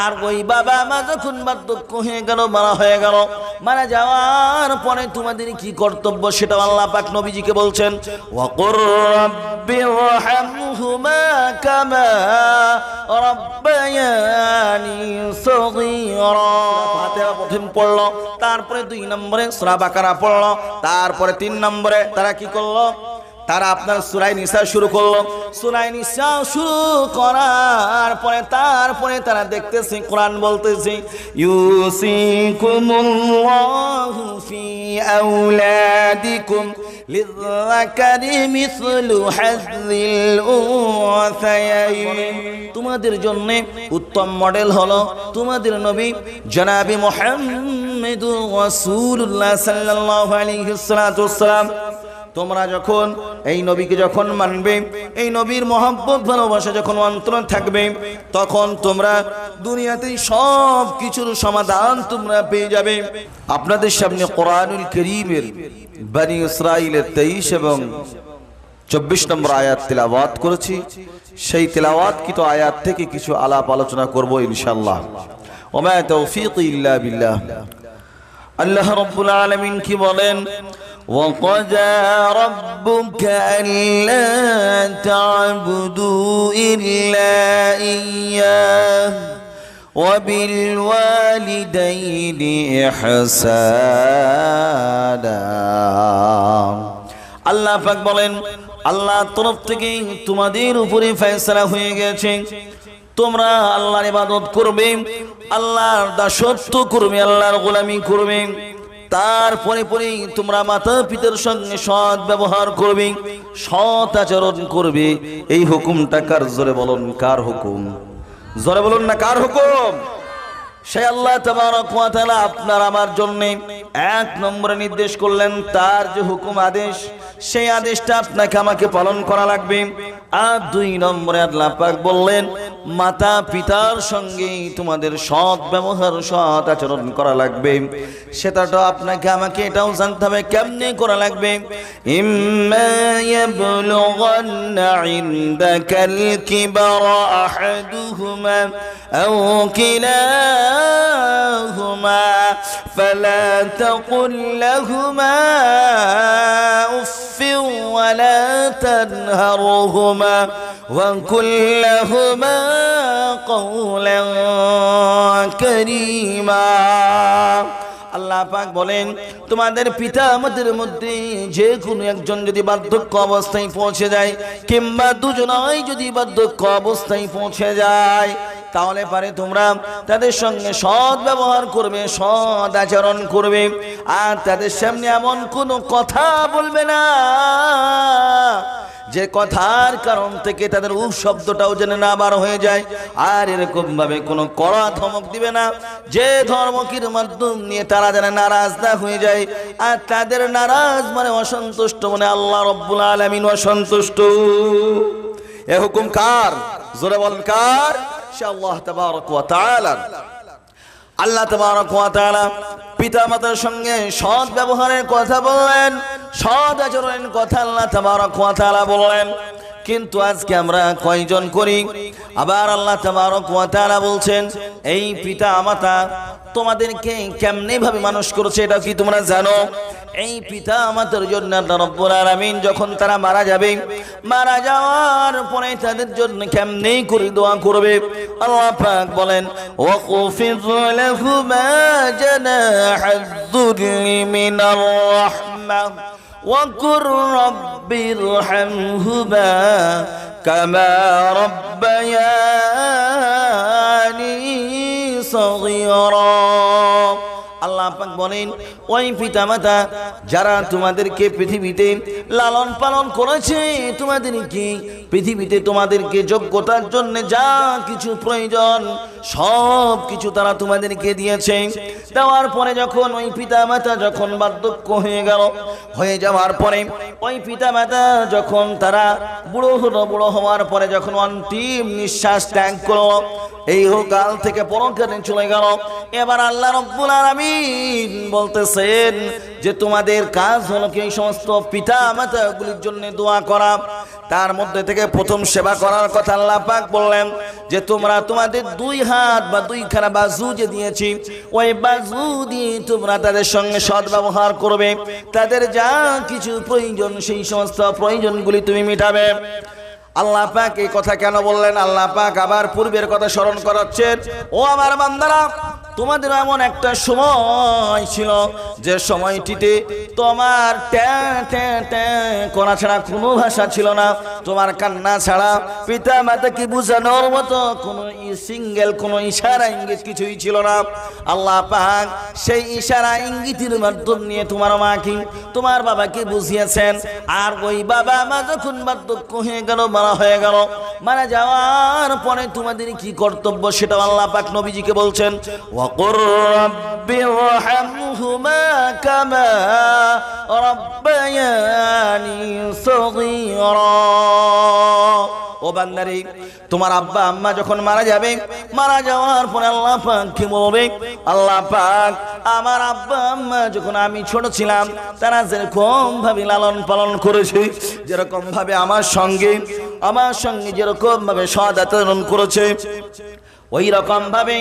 আর ওই বাবা মা যখন বার্ধক্য হয়ে গেল, মারা হয়ে গেল, মারা যাওয়ার পরে তোমাদের কি কর্তব্য সেটা আল্লাহ পাক নবীজিকে বলছেন, ওয়াকুর রাব্বিরহামহুমা কামা রাব্বায়ানি সগীরা। ফাতিহা প্রথম পড়লো, তারপরে 2 নম্বরে সূরা বাকারা পড়লো, তারপরে 3 নম্বরে তারা কি করলো, তারা আপনার সূরা নিসা শুরু করলো। সূরা নিসা শুরু করার পরে তারপরে তারা দেখতেছে কোরআন বলতেছে, ইউসিকুমুল্লাহু ফি আওলাদিকুম লিযাকারি মিসলু হাযযিল উনসায়াইন। তোমাদের জন্য উত্তম মডেল হলো তোমাদের নবী জনাবে মুহাম্মদুর রাসূলুল্লাহ সাল্লাল্লাহু আলাইহি ওয়াসাল্লাম। তোমরা যখন এই নবীকে যখন মানবে, এই নবীর মহব্বত ভালোবাসা যখন অন্তরে থাকবে, তখন তোমরা দুনিয়াতেই সব কিছুর সমাধান তোমরা পেয়ে যাবে। আপনাদের সামনে কোরআনুল কারীমের বনি ইসরাঈলের 23 এবং 24 নম্বর আয়াত তেলাওয়াত করেছি। সেই তেলাওয়াতকৃত আয়াত থেকে কিছু আলাপ আলোচনা করব ইনশাআল্লাহ। ওয়া মা তাওফীকি ইল্লা বিল্লাহ। আল্লাহ রাব্বুল আলামিন কি বলেন, وَقَضَى رَبُّكَ أَلَّا تَعْبُدُوا إِلَّا إِيَّاهُ وَبِالْوَالِدَيْنِ إِحْسَانًا। আল্লাহ পাক বলেন, আল্লাহর তরফ থেকে তোমাদের উপরে ফয়সালা হয়ে গেছে, তোমরা আল্লাহর ইবাদত করবে, আল্লাহর দাসত্ব করবে, আল্লাহর গোলামি করবে, তারপরে পরে তোমরা মাতা পিতার সঙ্গে সৎ ব্যবহার করবে, সৎ আচরণ করবে। এই হুকুমটা কার? জোরে বলুন, কার হুকুম? জোরে বলুন না, কার হুকুম? সেই আল্লাহ তাবারক ওয়া তাআলা আপনার আমার জন্য 1 নম্বরে নির্দেশ করলেন, তার যে হুকুম আদেশ, সেই আদেশটা আপনাকে আমাকে পালন করা লাগবে। আর 2 নম্বরে আল্লাহ পাক বললেন, মাতা পিতার সঙ্গে তোমাদের সৎ ব্যবহার, সৎ আচরণ করা লাগবে। সেটাও আপনাকে আমাকে এটাও জানতে হবে কেমনে করা লাগবে। ইম্মা ইয়াবলুগান্না ইনদাকাল কিবারা আহাদুহুমা আও কিলাহুমা ফালা তাকুল লাহুমা উফফিন ওয়া লা তানহারহুমা ওয়া কুল লাহুমা কওলান কারীমা। আল্লাহ পাক বলেন, তোমাদের পিতা আমাদের মধ্যে যে কোনো একজন যদি বার্ধক্য অবস্থায় পৌঁছে যায়, কিংবা দুজনাই যদি বার্ধক্য অবস্থায় পৌঁছে যায়, তাহলে পারে তোমরা তাদের সঙ্গে সৎ ব্যবহার করবে, সৎ আচরণ করবে, আর তাদের সামনে এমন কোনো কথা বলবে না যে কথার কারণ থেকে তাদের উফ শব্দটাও যেন না বার হয়ে যায়। আর এরকম ভাবে কোনো কড়া ধমক দিবে না যে ধর্মকির মাধ্যম নিয়ে তারা যেন নারাজ না হয়ে যায়। আর তাদের নারাজ মানে অসন্তুষ্ট, মানে আল্লাহ রাব্বুল আলামিন অসন্তুষ্ট। এ হুকুম কার? জোরে বলেন, কার? সে আল্লাহ তাবারক ওয়া তাআলা। আল্লাহ তাবারক ওয়া তাআলা পিতা মাতার সঙ্গে সৎ ব্যবহারের কথা বললেন, সৎ আচরণের কথা আল্লাহ তাবারক ওয়া তাআলা বললেন। কিন্তু আজকে আমরা কয়জন করি? আবার আল্লাহ তাবারক ওয়া তাআলা বলছেন, এই পিতা মাতা তোমাদেরকে কেমনে ভাবে মানুষ করেছে এটা কি তোমরা জানো? এই পিতা মাতার জন্য আল্লাহ রাব্বুল আলামিন যখন তারা মারা যাবে, মারা যাওয়ার পরে তাদের জন্য কেমনে করে দোয়া করবে আল্লাহ পাক বলেন, ওয়াকফিদ লাহুমা জানাহায-যুল্লি মিনার রাহমাহ ওয়াকুর রাব্বিরহামহুমা কামা রাব্বায়ানি সগীরা। আল্লাহ পাক বলেন, ওই পিতামাতা যারা তোমাদেরকে পৃথিবীতে লালন পালন করেছে, তোমাদেরকে পৃথিবীতে তোমাদেরকে যোগ্যতার জন্য যা কিছু প্রয়োজন সব কিছু তারা তোমাদেরকে দিয়েছে। দেওয়ার পরে যখন ওই পিতামাতা যখন বার্ধক্য হয়ে গেল, হয়ে যাওয়ার পরে ওই পিতামাতা যখন তারা বুড়ো হলো, বুড়ো হওয়ার পরে যখন অন্তিম নিঃশ্বাস ত্যাগ করলো, এই কাল থেকে পরকালে চলে গেল, এবার আল্লাহ রাব্বুল আলামিন বলতেছেন যে তোমাদের কাজ হলো কি এই সমস্ত পিতা মাতাগুলির জন্য দোয়া করা, তার মধ্যে থেকে প্রথম সেবা করার কথা আল্লাহ পাক বললেন যে তোমরা তোমাদের দুই হাত বা দুইখানা বাজু যে দিয়েছি ওই বাজু দিয়ে তোমরা তাদের সঙ্গে সদ্ব্যবহার করবে, তাদের যা কিছু প্রয়োজন সেই সমস্ত প্রয়োজনগুলি তুমি মিটাবে। আল্লাহ পাক এই কথা কেন বললেন? আল্লাহ পাক আবার পূর্বের কথা স্মরণ করাচ্ছেন, ও আমার বান্দারা, তোমাদের এমন একটা সময় ছিল যে সময়টিতে তোমার করা ছাড়া কোনো ভাষা ছিল না, তোমার কান্না ছাড়া পিতা মাতাকে বোঝানোর মতো কোনো সিঙ্গেল কোনো ইশারা ইঙ্গিত কিছুই ছিল না। আল্লাহ পাক সেই ইশারা ইঙ্গিতের মাধ্যম নিয়ে তোমার মাকে তোমার বাবাকে বুঝিয়েছেন। আর ওই বাবা মা যখন বার্ধক্য হয়ে গেল, মারা হয়ে গেল, মারা যাওয়ার পরে তোমাদের কি কর্তব্য সেটা আল্লাহ পাক নবীজিকে বলছেন, وقل رب ارحمهما كما ربياني صغيرا। ও বান্দারে, তোমার আব্বা আম্মা যখন মারা যাবে, মারা যাওয়ার পরে আল্লাহ পাক কি বলবে? আল্লাহ পাক আমার আব্বা আম্মা যখন আমি ছোট ছিলাম তারা যেরকম ভাবে লালন পালন করেছে, যেরকম ভাবে আমার সঙ্গে যেরকম ভাবে সৎ আচরণ করেছে, ওই রকম ভাবে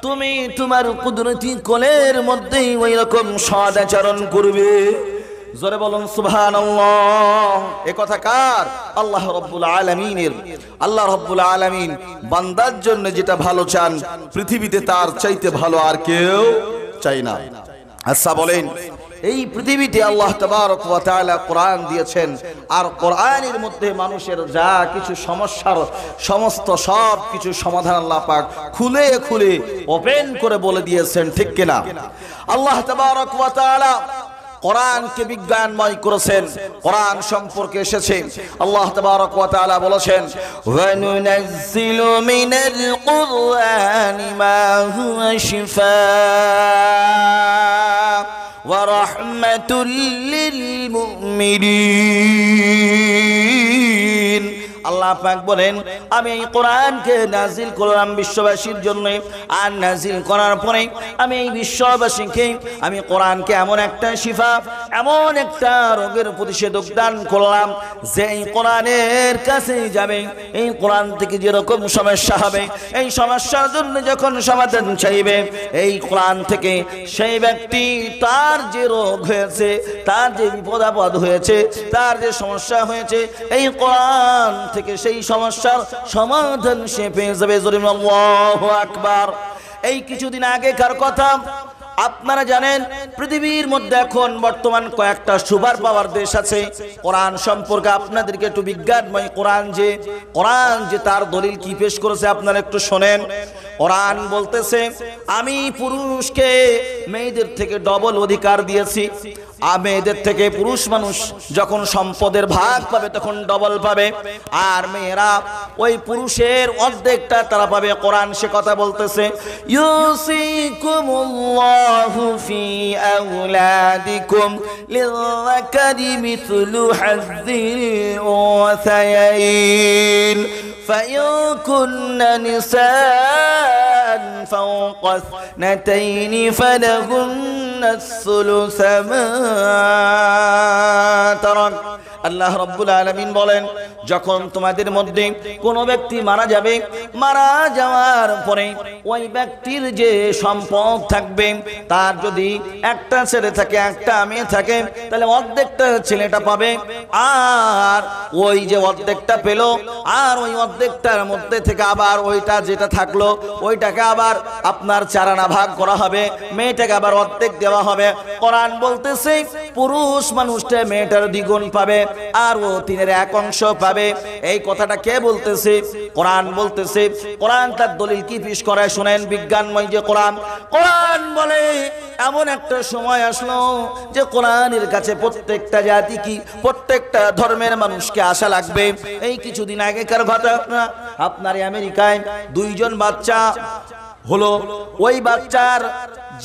তুমি তোমার কুদরতি কোলের মধ্যেই ওই রকম সৎ আচরণ করবে। জোরে বলুন সুবহানাল্লাহ। এ কথা কার? আল্লাহ রাব্বুল আলামিনের। আল্লাহ রাব্বুল আলামিন বান্দার জন্য যেটা ভালো চান পৃথিবীতে তার চাইতে ভালো আর কেউ চাই না। আচ্ছা বলেন, এই পৃথিবীতে আল্লাহ তাবারক ওয়া তাআলা কোরআন দিয়েছেন, আর কোরআনের মধ্যে মানুষের যা কিছু সমস্যার সমস্ত সব কিছু সমাধান আল্লাহ পাক খুলে খুলে ওপেন করে বলে দিয়েছেন, ঠিক কিনা? আল্লাহ তাবারক ওয়া তাআলা কোরআনকে বিজ্ঞানময় করেছেন। কোরআন সম্পর্কে এসেছে আল্লাহ তাবারক ওয়া তাআলা বলেছেন, ওয়া নুনাজ্জিলু মিনাল কুরআনি মা হুয়া শিফাআ ওয়া রাহমাতুল লিল মুমিনিন। আল্লাহ পাক বলেন, আমি এই কোরআনকে নাজিল করলাম বিশ্ববাসীর জন্য, আর নাজিল করার পরে আমি এই বিশ্ববাসীকে আমি কোরআনকে এমন একটা শিফা, এমন একটা রোগের প্রতিষেধক দান করলাম যে এই কোরআনের কাছে যাবে, এই কোরআন থেকে যেরকম সমস্যা হবে, এই সমস্যার জন্য যখন সমাধান চাইবে, এই কোরআন থেকে সেই ব্যক্তি তার যে রোগ হয়েছে, তার যে বিপদ আপদ হয়েছে, তার যে সমস্যা হয়েছে, এই কোরআন থেকে সেই সমস্যার সমাধান সে পেয়ে যাবে। আল্লাহু আকবার। এই কিছুদিন আগেকার কথা, আপনারা জানেন পৃথিবীর মধ্যে এখন বর্তমান কয়েকটা সুপার পাওয়ার দেশ আছে। কোরআন সম্পর্কে আপনাদেরকে একটু বিজ্ঞানময় কোরআন যে তার দলিল কি পেশ করেছে আপনারা একটু শোনেন। কোরআন বলতেছে, আমি পুরুষকে মেয়েদের থেকে ডবল অধিকার দিয়েছি। মেয়েদের থেকে পুরুষ মানুষ যখন সম্পদের ভাগ পাবে তখন ডবল পাবে, আর মেয়েরা ওই পুরুষের অর্ধেকটা তারা পাবে। কোরআন সে কথা বলতেছে, ইউসিকুমুল্লাহু ফি আওলাদিকুম লিযাকারি মিসলু হাযযিল উনসায়াইন ফাইন কুননা নিসাআন ফাওকা ইসনাতাইনি ফালাহুন্না আস-সুলুসু মা তারাক। আল্লাহ রাব্বুল আলামিন বলেন, যখন তোমাদের মধ্যে কোনো ব্যক্তি মারা যাবে, মারা যাওয়ার পরে ওই ব্যক্তির যে সম্পদ থাকবে, তার যদি একটা ছেলে থাকে একটা মেয়ে থাকে, তাহলে অর্ধেকটা ছেলেটা পাবে, আর ওই যে অর্ধেকটা পেল, আর ওই অর্ধেকটার মধ্যে থেকে আবার ওইটা যেটা থাকলো ওইটাকে আবার আপনার চারানা ভাগ করা হবে, মেয়েটাকে আবার অর্ধেক দেওয়া হবে। কোরআন বলতেছে পুরুষ মানুষটা মেয়েটার দ্বিগুণ পাবে, আর ও তিনের এক অংশ পাবে। এই কথাটা কে বলতেছে? কোরআন বলতেছে। কোরআন তার দলিল কি পেশ করে শুনেন, বিজ্ঞানময় যে কোরআন। কোরআন বলে এমন একটা সময় আসলো যে কোরআনের কাছে প্রত্যেকটা জাতি কি প্রত্যেকটা ধর্মের মানুষকে আসা লাগবে। এই কিছুদিন আগেকার ঘটনা, আপনার আমেরিকায় দুইজন বাচ্চা হলো, ওই বাচ্চার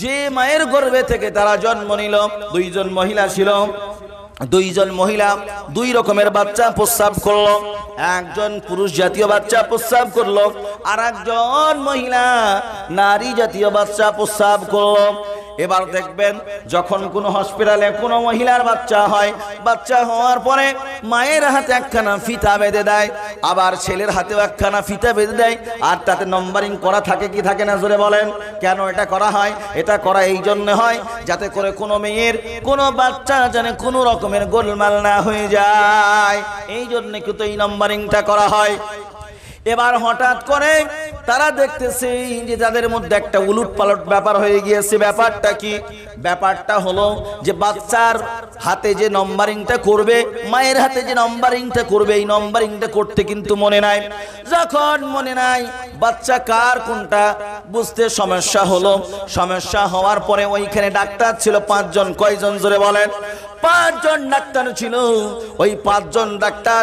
যে মায়ের গর্ভে থেকে তারা জন্ম নিল, দুইজন মহিলা ছিল, দুইজন মহিলা দুই রকমের বাচ্চা প্রস্রাব করলো। একজন পুরুষ জাতীয় বাচ্চা প্রস্রাব করলো, আর একজন মহিলা নারী জাতীয় বাচ্চা প্রস্রাব করলো। এবার দেখবেন যখন কোনো হসপিটালে কোনো মহিলার বাচ্চা হয়, বাচ্চা হওয়ার পরে মায়ের হাতে একখানা ফিতা বেঁধে দেয়, আবার ছেলের হাতেও একখানা ফিতা বেঁধে দেয়, আর তাতে নম্বরিং করা থাকে কি থাকে না জোরে বলেন? কেন এটা করা হয়? এটা করা এই জন্য হয় যাতে করে কোনো মেয়ের কোনো বাচ্চা যেন কোনো রকমের গোলমাল না হয়ে যায়, এই জন্য কিন্তু এই নম্বরিংটা করা হয়। এবার হঠাৎ করে তারা দেখতেছে যে তাদের মধ্যে একটা উলটপালট ব্যাপার হয়ে গিয়েছে। ব্যাপারটা কি? ব্যাপারটা হলো যে বাচ্চার হাতে যে নম্বরিংটা করবে, মায়ের হাতে যে নম্বরিংটা করবে, এই নম্বরিংটা করতে কিন্তু মনে নাই। যখন মনে নাই বাচ্চা কার কোনটা বুঝতে সমস্যা হলো। সমস্যা হওয়ার পরে ওইখানে ডাক্তার ছিল 5 জন। কয়জন জোরে বলেন? 5 জন ডাক্তার ছিল। ওই 5 জন ডাক্তার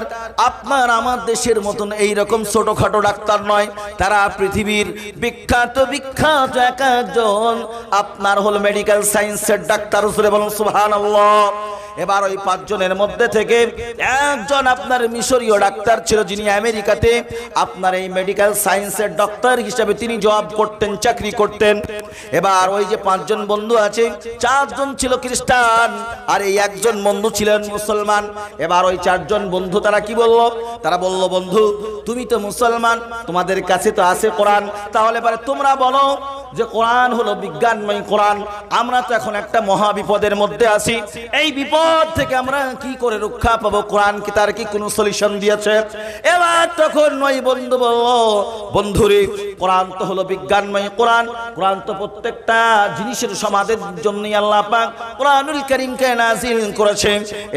আপনার আমার দেশের মতন এইরকম ছোটখাটো ডাক্তার নয়, তারা পৃথিবীর বিখ্যাত বিখ্যাত এক একজন আপনার হল মেডিকেল সায়েন্সের ডাক্তার। জোরে বলুন সুবহানাল্লাহ। এবার ওই 5 জনের মধ্যে থেকে একজন আপনার মিশরীয় ডাক্তার ছিল, যিনি আমেরিকাতে আপনার এই মেডিকেল সায়েন্সের ডক্টর হিসেবে তিনি জব করতেন, চাকরি করতেন। এবার ওই যে 5 জন বন্ধু আছে, 4 জন ছিল খ্রিস্টান আর এই একজন বন্ধু ছিলেন মুসলমান। এবার ওই 4 জন বন্ধু তারা কি বলল? তারা বলল, বন্ধু তুমি তো মুসলমান, তোমাদের কাছে তো আছে কোরআন, তাহলে এবারে তোমরা বলো যে কোরআন হলো বিজ্ঞানময় কোরআন, আমরা তো এখন একটা মহা বিপদের মধ্যে আছি, এই বিপদ থেকে আমরা কি করে রক্ষা পাবো? কোরআন কি তার কি কোনো সলিউশন দিয়েছে? এবার তখন ওই বন্ধু বলল, বন্ধুরে কোরআন তো হলো বিজ্ঞানময় কোরআন, কোরআন তো প্রত্যেকটা জিনিসের সমাধানের জন্যই আল্লাহ পাক কোরআনুল কারীমকে নাযিল করেছে।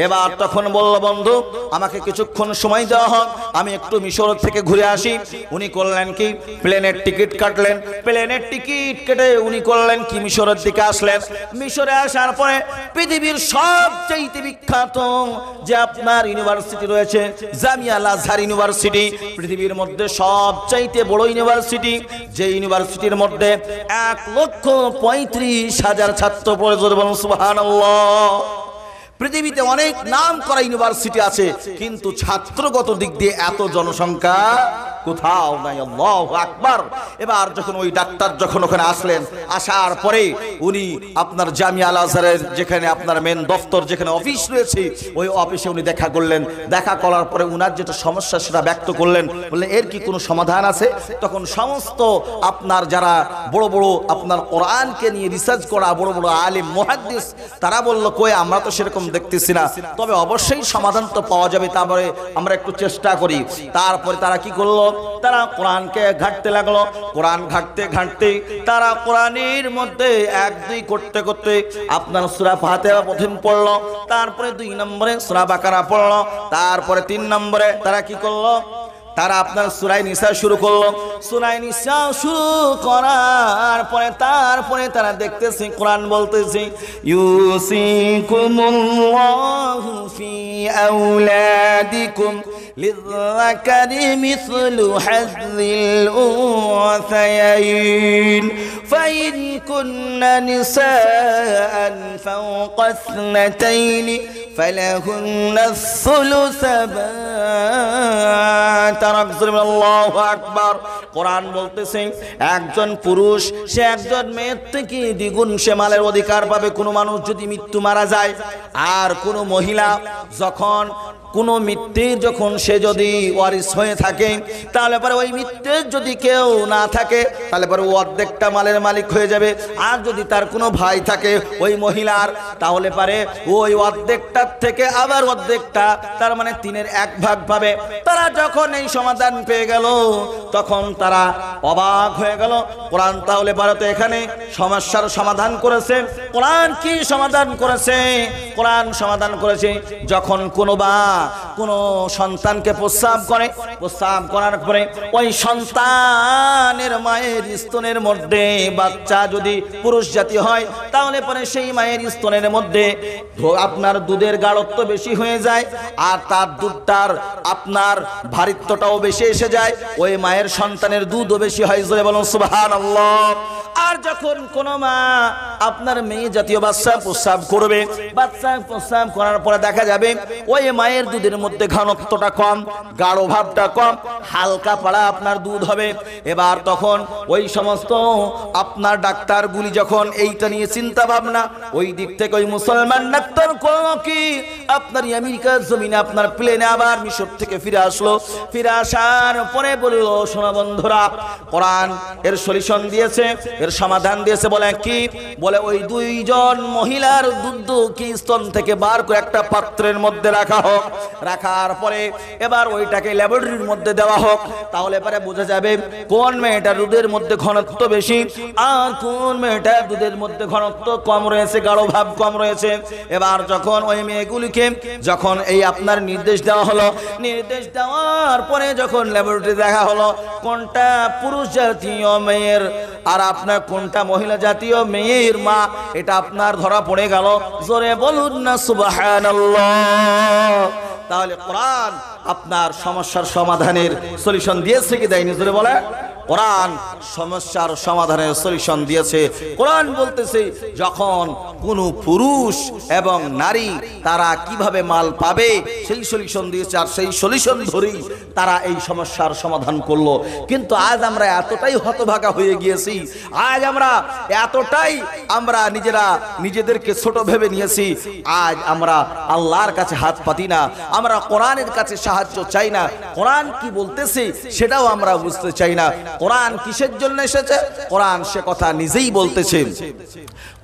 এবার তখন বলল, বন্ধু আমাকে কিছুক্ষণ সময় দেওয়া হোক, আমি একটু মিশর থেকে ঘুরে আসি। উনি করলেন কি? প্লেনের টিকিট কাটলেন। প্লেনের টিকিট কেটে উনি করলেন কি? মিশরের দিকে আসলেন। মিশরে আসার পরে পৃথিবীর সবচেয়ে বিখ্যাত যে আপনার ইউনিভার্সিটি রয়েছে, জামিয়া আল আজহার ইউনিভার্সিটি, পৃথিবীর মধ্যে সবচেয়ে বড় ইউনিভার্সিটি, যে ইউনিভার্সিটির মধ্যে 1,35,000 ছাত্র পড়ে। বলুন সুবহানাল্লাহ। পৃথিবীতে অনেক নাম করা ইউনিভার্সিটি আছে, কিন্তু ছাত্রগত দিক দিয়ে এত জনসংখ্যা কোথাও নাই। আল্লাহু আকবার। এবার যখন ওই ডাক্তার যখন ওখানে আসলেন, আসার পরে উনি আপনার জামিয়া আল আজহারের যেখানে আপনার মেন দফতর, যেখানে অফিস রয়েছে, ওই অফিসে উনি দেখা করলেন। দেখা করার পরে উনার যেটা সমস্যা সেটা ব্যক্ত করলেন। বললেন এর কি কোনো সমাধান আছে? তখন সমস্ত আপনার যারা বড় বড় আপনার কোরআনকে নিয়ে রিসার্চ করা বড় বড় আলিম মুহাদ্দিস, তারা বলল, কই আমরা তো সেরকম দেখতেছি না, তবে অবশ্যই সমাধান তো পাওয়া যাবে, তারপরে আমরা একটু চেষ্টা করি। তারপরে তারা কি করলো? তারা কোরআনকে ঘাঁটতে লাগলো। কোরআন ঘাঁটতে ঘাঁটতে তারা কোরআনের মধ্যে 1-2 করতে করতে আপনার সূরা ফাতিহা প্রথম পড়লো, তারপরে 2 নম্বরে সূরা বাকারা পড়লো, তারপরে 3 নম্বরে তারা কি করলো? তারা আপনার সূরা নিসা শুরু করলো। সূরা নিসা শুরু করার পরে তারপরে তারা দেখতেছে কোরআন বলতেছে, ইউসিকুমুল্লাহু ফি আওলাদিকুম লিযযাকারি মিসলু হাযযিল উনসায়াইন ফাইন কুননা নিসাআন ফাওকা ইসনাতাইন ফালাহুন্না الثلث আল্লাহু আকবার। কোরআন বলতেছে একজন পুরুষ সে একজন মেয়ের থেকে দ্বিগুণ সে মালের অধিকার পাবে কোনো মানুষ যদি মৃত্যু মারা যায়। আর কোনো মহিলা যখন কোনো মৃত্যুর যখন সে যদি ওয়ারিস হয়ে থাকে, তাহলে পরে ওই মৃত্যুর যদি কেউ না থাকে তাহলে পরে ও অর্ধেকটা মালের মালিক হয়ে যাবে। আর যদি তার কোনো ভাই থাকে ওই মহিলার, তাহলে পারে ওই অর্ধেকটার থেকে আবার অর্ধেকটা, তার মানে 3-এর 1 ভাগ পাবে। তারা যখন এই সমাধান পেয়ে গেল তখন তারা অবাক হয়ে গেল। কোরআন তাহলে ভারতে এখানে সমস্যার সমাধান করেছে। কোরআন কি সমাধান করেছে? কোরআন সমাধান করেছে যখন কোনো সন্তানকে প্রস্রাব করে, প্রস্রাব করার পরে ওই সন্তানের মায়ের স্তনের মধ্যে বাচ্চা যদি পুরুষ জাতি হয়, তাহলে পরে সেই মায়ের স্তনের মধ্যে আপনার দুধের গাঢ়ত্ব বেশি হয়ে যায়, আর তার দুধটার আপনার ভারিত্বটাও বেশি এসে যায়, ওই মায়ের সন্তানের দুধও বেশি হয়। জোরে বলুন সুবহানাল্লাহ। আর যখন কোনো মা আপনার মেয়ে জাতীয় বাচ্চা প্রস্রাব করবে, বাচ্চা প্রস্রাব করার পরে দেখা যাবে ওই মায়ের দুধের মধ্যে ঘনত্বটা কম, গাঢ় ভাবটা কম, হালকা পাড়া আপনার দুধ হবে। এবার তখন ওই সমস্ত আপনার ডাক্তারগুলি যখন এইটা নিয়ে চিন্তা ভাবনা, ওই দিক থেকে ওই মুসলমান ডাক্তার কি আপনার আমেরিকার জমিনে আপনার প্লেনে আবার মিশর থেকে ফিরে আসলো। ফিরে আসার পরে বলল, শোনো বন্ধুরা, কোরআন এর সলিউশন দিয়েছে, এর সমাধান দিয়েছে। বলে কি? বলে ওই দুইজন মহিলার দুধ কি স্তন থেকে বার করে একটা পাত্রের মধ্যে রাখা হোক, রাখার পরে এবার ওইটাকে ল্যাবরেটরির মধ্যে দেওয়া হোক, তাহলে পরে বোঝা যাবে কোন মেয়েটার দুধের মধ্যে ঘনত্ব বেশি আর কোন মেয়েটার দুধের মধ্যে ঘনত্ব কম রয়েছে, গাঢ় ভাব কম রয়েছে। এবার যখন ওই মেয়েগুলিকে যখন এই আপনার নির্দেশ দেওয়া হলো, নির্দেশ দেওয়ার পরে যখন ল্যাবরেটরি দেখা হলো কোনটা পুরুষ জাতীয় মেয়ের আর আপনার কোনটা মহিলা জাতীয় মেয়ের মা, এটা আপনার ধরা পড়ে গেল। জোরে বলুন না সুবহানাল্লাহ। তাহলে কোরআন আপনার সমস্যার সমাধানের সলিউশন দিয়েছে কি দেয়নি? জোরে বলে। কোরআন সমস্যার সমাধানের সলিউশন দিয়েছে। কোরআন বলতেছে যখন কোনো পুরুষ এবং নারী তারা কিভাবে মাল পাবে সেই সলিউশন দিয়েছে, আর সেই সলিউশন ধরেই তারা এই সমস্যার সমাধান করলো। কিন্তু আজ আমরা এতটাই হতভাগা হয়ে গিয়েছি, আজ আমরা এতটাই নিজেদেরকে ছোট ভেবে নিয়েছি, আজ আমরা আল্লাহর কাছে হাত পাতি না, আমরা কোরআনের কাছে সাহায্য চাই না, কোরআন কি বলতেছে সেটাও আমরা বুঝতে চাই না। কোরআন কিসের জন্য এসেছে কোরআন সে কথা নিজেই বলতেছে।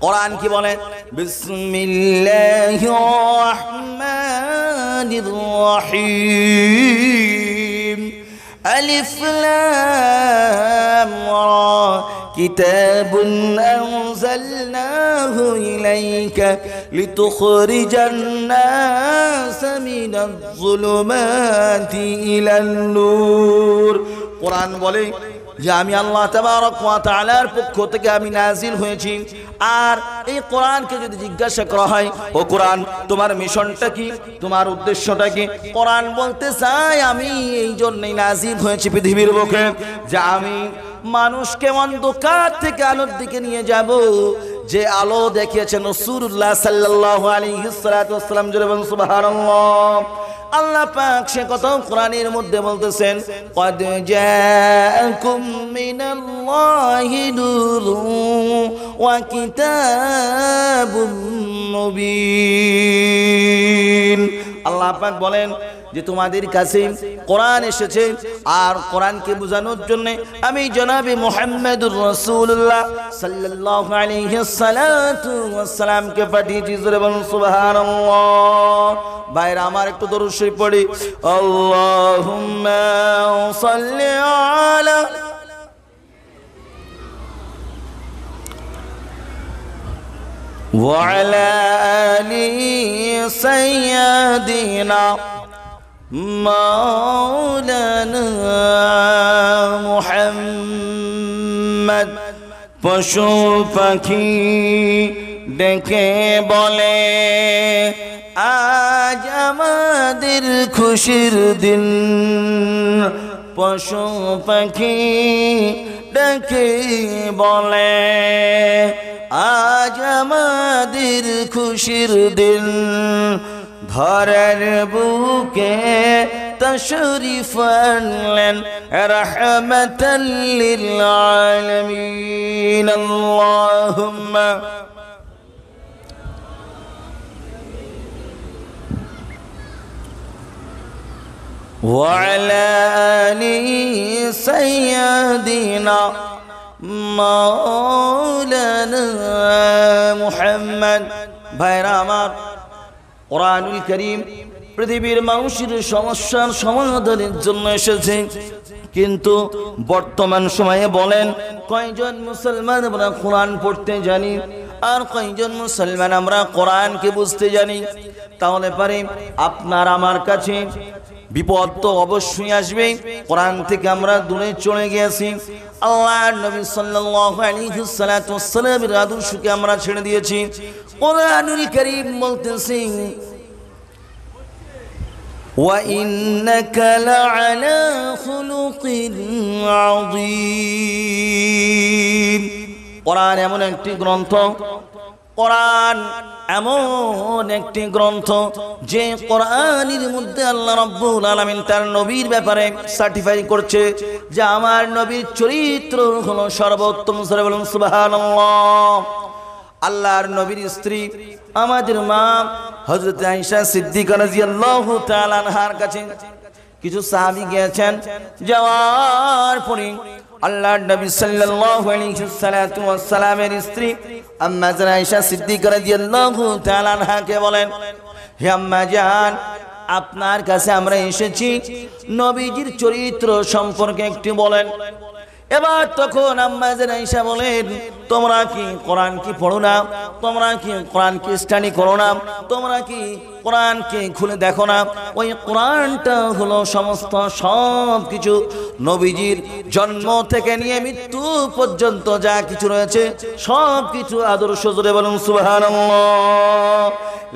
কোরআন কি বলে? বিসমিল্লাহির রহমানির রহিম, আলিফ লাম রা, কিতাবুন আনজালনাহু ইলাইকা লিতুখরিজান নাস মিনাজ যুলুমাতি ইলান নূর। কোরআন বলে যে আমি আল্লাহ তাবারক ওয়া তাআলার পক্ষ থেকে আমি নাজিল হয়েছি। আর এই কোরআনকে যদি জিজ্ঞাসা করা হয়, ও কোরআন তোমার মিশনটা কি, তোমার উদ্দেশ্যটা কি? কোরআন বলতে চাই আমি এই জন্যই নাজিল হয়েছি পৃথিবীর বুকে যে আমি মানুষকে অন্ধকার থেকে আলোর দিকে নিয়ে যাব। যে আলো দেখিয়েছেন রাসূলুল্লাহ সাল্লাল্লাহু আলাইহি ওয়াসাল্লাম। জোরে বলুন সুবহানাল্লাহ। আল্লাহ পাক সে কথা কোরআনের মধ্যে বলতেছেন, ক্বাদ জাআকুম মিনাল্লাহি নূরুন ওয়া কিতাবুম মুবিন। আল্লাহ পাক বলেন যে তোমাদের কাছে কোরআন এসেছে, আর কোরআনকে বোঝানোর জন্য আমি জনাবে মুহাম্মদুর রাসূলুল্লাহ সাল্লাল্লাহু আলাইহি ওয়াসাল্লামকে পাঠিয়েছি। জোরে বলুন সুবহানাল্লাহ। ভাইরা আমার একটু দরুদ শরীফ পড়ি। আল্লাহুম্মা সাল্লি আলা ওয়া আলা আলি সাইয়্যিদিনা মাওলানা মুহাম্মদ। পশু পাখি ডেকে বলে আজ আমাদের খুশির দিন, পশু পাখি ডেকে বলে আজ আমাদের খুশির দিন। ধরার বুকে তশরিফ আনলেন রাহমাতাল লিল আলামিন। আল্লাহুম্মা ওয়া আলা আলি সাইয়্যিদিনা মাওলানা মুহাম্মদ। ভাইরা আমার, কোরআনুল কারীম পৃথিবীর মানুষের সমস্যার সমাধানের জন্য এসেছে, কিন্তু বর্তমান সময়ে বলেন কয়জন মুসলমান আমরা কোরআন পড়তে জানি আর কয়জন মুসলমান আমরা কোরআনকে বুঝতে জানি? তাহলে পারে আপনার আমার কাছে বিপদ তো অবশ্যই আসবে। কোরআন থেকে আমরা দূরে চলে গিয়েছি, আল্লাহর নবী সাল্লাল্লাহু আলাইহি ওয়াসাল্লামের আদর্শকে আমরা ছেড়ে দিয়েছি। কোরআনুল কারীম বলতেছে ওয়া ইন্নাকা লাআলা খুলুকিন আযীম। কোরআন এমন একটি গ্রন্থ, কোরআন এমন একটি গ্রন্থ যে কোরআনের মধ্যে আল্লাহ রাব্বুল আলামিন তার নবীর ব্যাপারে সার্টিফাই করছে যে আমার নবীর চরিত্র হলো সর্বোত্তম। সূরা বলুন সুবহানাল্লাহ। আল্লাহর নবীর স্ত্রী আমাদের মা হযরত আয়েশা সিদ্দিকা রাদিয়াল্লাহু তাআলা আনহার কাছে কিছু সাহাবী গিয়েছেন। যাওয়ার পরে আল্লাহর নবী সাল্লাল্লাহু আলাইহি ওয়াসাল্লামের স্ত্রী আম্মা জান আয়েশা সিদ্দিকা রাদিয়াল্লাহু তাআলা আনহাকে বলেন, হে আম্মা জান, আপনার কাছে আমরা এসেছি, নবীজির চরিত্র সম্পর্কে একটু বলেন। এবার তখন আম্মা জান আয়েশা বলেন, তোমরা কি কোরআন কি পড়ো না? তোমরা কি কোরআন কি স্টাডি করো না? তোমরা কি কোরআনকে খুলে দেখো না? ওই কোরআনটা হলো সমস্ত সব কিছু নবীজির জন্ম থেকে নিয়ে মৃত্যু পর্যন্ত যা কিছু রয়েছে সব কিছু আদর্শ। জোরে বলুন সুবহানাল্লাহ।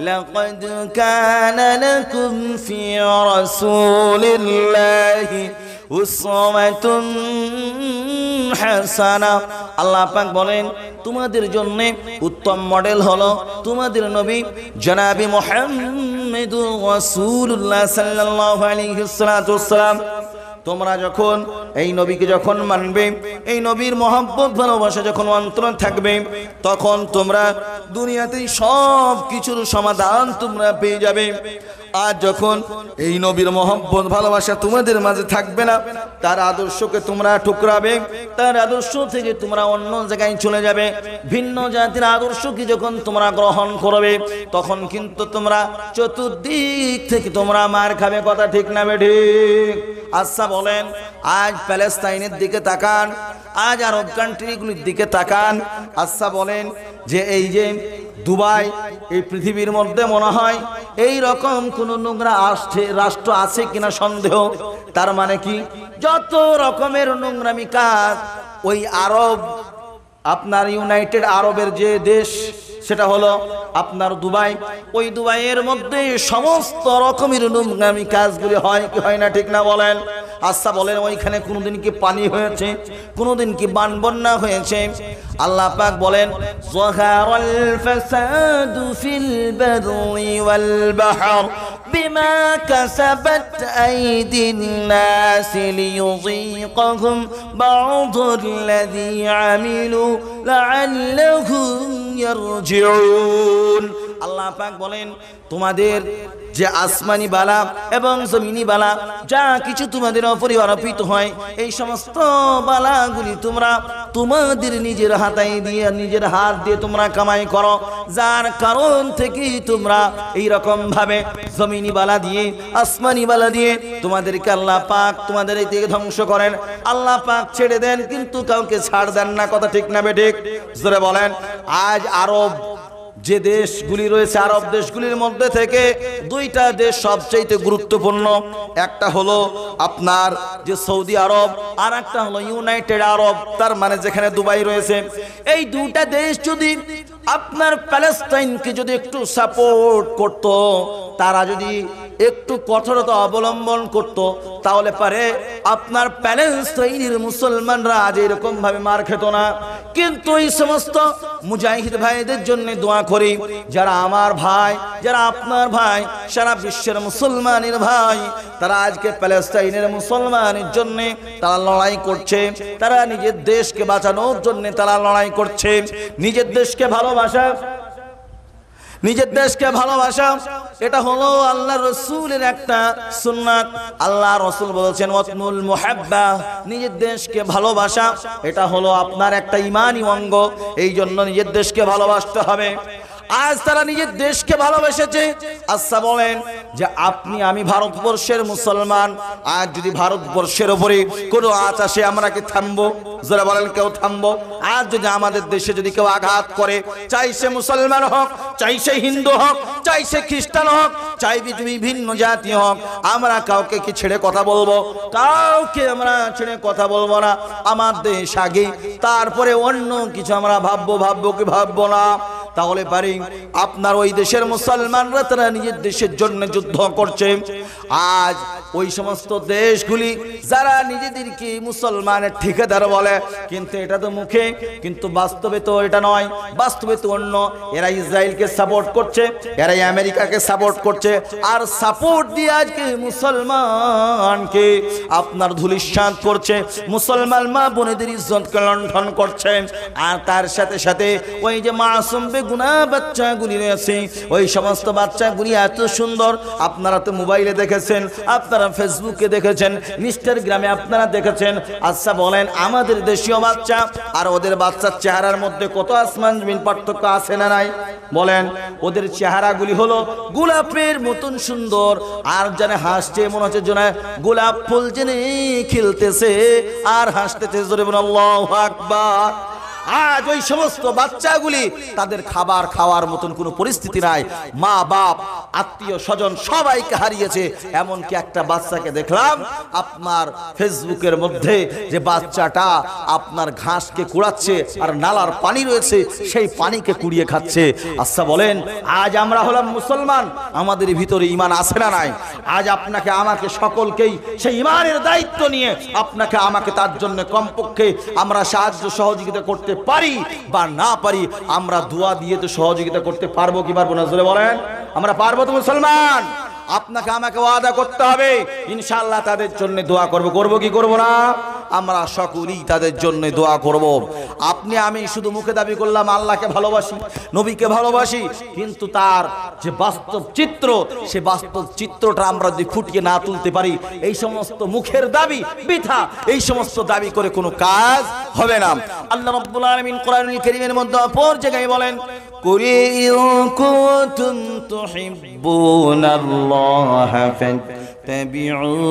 লাকাদ কানা লাকুম ফি রাসূলিল্লাহি উসওয়াতুন হাসানা। আল্লাহ পাক বলেন, তোমাদের জন্য উত্তম মডেল হলো তোমাদের নবী জনাবে মুহাম্মদুর রাসূলুল্লাহ সাল্লাল্লাহু আলাইহি ওয়াসাল্লাম। তোমরা যখন এই নবীকে যখন মানবে, এই নবীর মহব্বত ভালোবাসা যখন অন্তরে থাকবে, তখন তোমরা দুনিয়াতে সব কিছুর সমাধান তোমরা পেয়ে যাবে। আর যখন এই নবীর মহব্বত ভালোবাসা তোমাদের মাঝে থাকবে না, তার আদর্শকে তোমরা ঠুকরাবে, তার আদর্শ থেকে তোমরা অন্য জায়গায় চলে যাবে, ভিন্ন জাতির আদর্শকে যখন তোমরা গ্রহণ করবে, তখন কিন্তু তোমরা চতুর্দিক থেকে তোমরা মার খাবে। কথা ঠিক না ঠিক? আচ্ছা বলেন, আজ প্যালেস্তাইনের দিকে তাকান, আজ আরব কান্ট্রিগুলির দিকে তাকান। আচ্ছা বলেন যে এই যে দুবাই, এই পৃথিবীর মধ্যে মনে হয় এই রকম কোন নোংরা রাষ্ট্র আছে কিনা সন্দেহ। তার মানে কি, যত রকমের নোংরামি কাজ ওই আরব, আপনার ইউনাইটেড আরবের যে দেশ সেটা হলো আপনার দুবাই, ওই দুবাইয়ের মধ্যে সমস্ত রকমের নোংরামি কাজগুলি হয় কি হয় না? ঠিক না বলেন? আচ্ছা বলেন, ওইখানে কোনোদিন কি পানি হয়েছে? কোনোদিন কি বান বন্যা হয়েছে? আল্লাহ পাক বলেন, যাহারাল ফাসাদু ফিল বাররি ওয়াল বাহর বিমা কাসাবাত আইদিন নাস লিয়ুযীকাহুম বা'দাল্লাযী আমিলু লাআল্লাহুম ইয়ারজিউন। আল্লাহ পাক বলেন, তোমাদের যে আসমানি বালা এবং জমিনি বালা যা কিছু তোমাদের উপরে আরোপিত হয়, এই সমস্ত বালাগুলি তোমরা তোমাদের নিজের হাতায় দিয়ে, নিজের হাত দিয়ে তোমরা কামাই করো, যার কারণ থেকে তোমরা এইরকম ভাবে জমিনি বালা দিয়ে, আসমানি বালা দিয়ে তোমাদেরকে আল্লাহ পাক তোমাদের এই থেকে ধ্বংস করেন। আল্লাহ পাক ছেড়ে দেন কিন্তু কাউকে ছাড় দেন না। কথা ঠিক না বেঠিক? জোরে বলেন। আজ আরব যে দেশগুলি রয়েছে, আরব দেশগুলির মধ্যে থেকে দুইটা দেশ সবচেয়ে গুরুত্বপূর্ণ। একটা হলো আপনার যে সৌদি আরব, আর একটা হলো ইউনাইটেড আরব, তার মানে যেখানে দুবাই রয়েছে। এই দুইটা দেশ যদি আপনার প্যালেস্টাইনকে যদি একটু সাপোর্ট করত, তারা যদি একটু কঠোরতা অবলম্বন করত, তাহলে পারে আপনার প্যালেস্টাইনের মুসলমানরা আজ এরকম ভাবে মার খেত না। কিন্তু এই সমস্ত মুজাহিদ ভাইদের জন্য দোয়া করি, যারা আমার ভাই, যারা আপনার ভাই, সারা বিশ্বের মুসলমানের ভাই, তারা আজকে প্যালেস্টাইনের মুসলমানের জন্য তারা লড়াই করছে, তারা নিজের দেশকে বাঁচানোর জন্য তারা লড়াই করছে। নিজের দেশকে ভালোবাসা, নিজের দেশকে ভালোবাসা, এটা হলো আল্লাহ রসুলের একটা সুন্নাত। আল্লাহ রসুল বলেছেন ওয়াতনুল মুহাব্বা, নিজের দেশকে ভালোবাসা এটা হলো আপনার একটা ঈমানি অঙ্গ। এই জন্য নিজের দেশকে ভালোবাসতে হবে। আজ তারা নিজের দেশকে ভালোবেসেছে। আচ্ছা বলেন যে আপনি আমি ভারতবর্ষের মুসলমান, আজ যদি ভারতবর্ষের উপরে কোনো আঁচ আসে আমরা কি থামবো? যারা বলেন কেউ থামবো? আজ যদি আমাদের দেশে যদি কেউ আঘাত করে, চাই সে মুসলমান হোক, চাই সে হিন্দু হোক, চাই সে খ্রিস্টান হোক, চাই বিভিন্ন জাতি হোক, আমরা কাউকে কি ছেড়ে কথা বলবো? কাউকে আমরা ছেড়ে কথা বলবো না। আমার দেশ আগে, তারপরে অন্য কিছু আমরা ভাববো কি ভাববো না? তাহলে পারি আপনার ওই দেশের মুসলমানরা তারা নিজের দেশের জন্য যুদ্ধ করছে। আজ ওই সমস্ত দেশগুলি যারা নিজেদেরকে মুসলমানের ঠিকাদার বলে, কিন্তু এটা তো মুখে, কিন্তু বাস্তবে তো এটা নয়, বাস্তবে তো অন্য। এরা ইসরায়েলকে সাপোর্ট করছে, এরা আমেরিকাকে সাপোর্ট করছে, আর সাপোর্ট দিয়ে আজকে মুসলমানকে আপনার ধূলিসাৎ করছে, মুসলমান মা বোনেদের ইজ্জতকে লণ্ঠন করছে। আর তার সাথে সাথে ওই যে মাসুম বেগুনা বাচ্চাগুলি রয়েছে, ওই সমস্ত বাচ্চাগুলি এত সুন্দর, আপনারা তো মোবাইলে দেখেছেন, আপনারা ফেসবুকে দেখেছেন, ইনস্টাগ্রামে আপনারা দেখেছেন। আচ্ছা বলেন, আমাদের দেশীয় বাচ্চা আর ওদের বাচ্চার চেহারার মধ্যে কত আসমান জমিন পার্থক্য আছে না নাই? বলেন, ওদের চেহারাগুলি হলো গোলাপের মতন সুন্দর, আর জানে হাসছে মনে হচ্ছে যেন গোলাপ ফুল জেনে খেলতেছে আর হাসতেছে। জোরে বলুন আল্লাহু আকবার। আজ ওই সমস্ত বাচ্চাগুলি তাদের খাবার খাওয়ার মতন কোনো পরিস্থিতি নাই, মা বাপ আত্মীয় স্বজন সবাইকে হারিয়েছে। এমনকি একটা বাচ্চাকে দেখলাম আপনার ফেসবুকের মধ্যে, যে বাচ্চাটা আপনার ঘাসকে কুড়াচ্ছে আর নালার পানি রয়েছে সেই পানিকে কুড়িয়ে খাচ্ছে। আচ্ছা বলেন, আজ আমরা হলাম মুসলমান, আমাদের ভিতরে ঈমান আছে না নাই? আজ আপনাকে আমাকে সকলকেই সেই ঈমানের দায়িত্ব নিয়ে আপনাকে আমাকে তার জন্য কমপক্ষে আমরা সাহায্য সহযোগিতা করতে পারি বা না পারি, আমরা দোয়া দিয়ে তো সহযোগিতা করতে পারবো কি পারবো না? জোরে বলেন, আমরা পারবো তো মুসলমান? আপনাকে আমাকে ওয়াদা করতে হবে ইনশাআল্লাহ তাদের জন্য দোয়া করব। করব কি করব না? আমরা সকলেই তাদের জন্য দোয়া করব। আপনি আমি শুধু মুখে দাবি করলাম আল্লাহকে ভালোবাসি, নবীকে ভালোবাসি, কিন্তু তার যে বাস্তব চিত্র, সে বাস্তব চিত্রটা আমরা যদি ফুটিয়ে না তুলতে পারি, এই সমস্ত মুখের দাবি বৃথা, এই সমস্ত দাবি করে কোনো কাজ হবে না। আল্লাহ রাব্বুল আলামিন কোরআনুল কারীমের মধ্যে অপর জায়গায় বলেন, قُلْ إِن كُنتُمْ تُحِبُّونَ اللَّهَ فَاتَّبِعُونِي